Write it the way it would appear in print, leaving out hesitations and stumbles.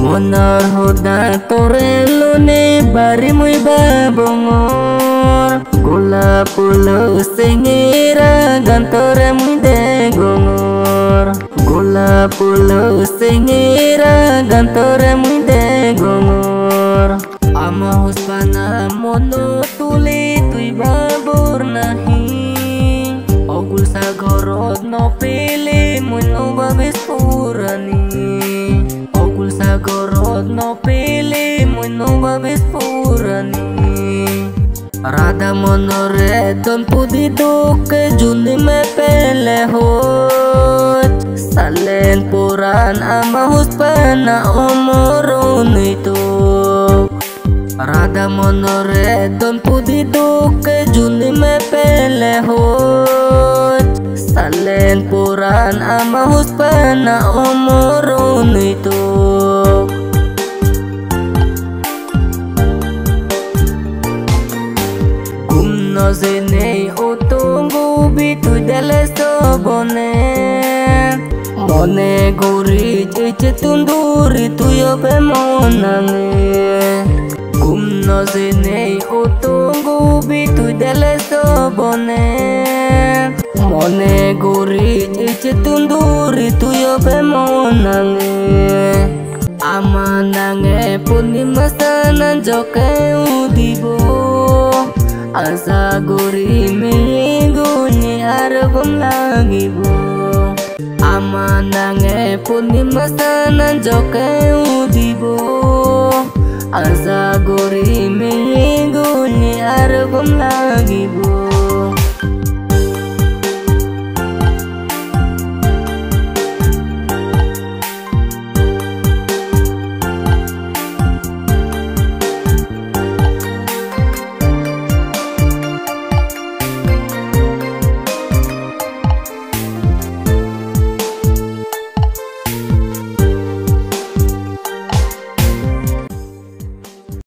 Monor hoda torelo ne bari muy babongor. Gula pulo singira gantore muy de gongor. Gula pulo singira gantore muy de gongor. Ama huspana mono tuli tui babur nahi. Ogul sagorod no pili muy no babis purani. Ogul sagorod no pili muy no babis purani. Rada monore don pudi duke juni me pele hot. Salen puran ama huspana omorun itu. Rada monore don pudi duke juni me pele hot. Salen puran ama huspana omorun itu. Kumno zene utungu bitu dele sobone. Mone guri cici tunduri tuyo be monange. Kumno zene utungu bitu dele sobone. Mone guri cici tunduri tuyo be monange. Amanange puni masanan joke udibo. Asa guri minguni arbom lagi bo. Amanange puni masanan joke udibo. Asa guri minguni arbom lagi.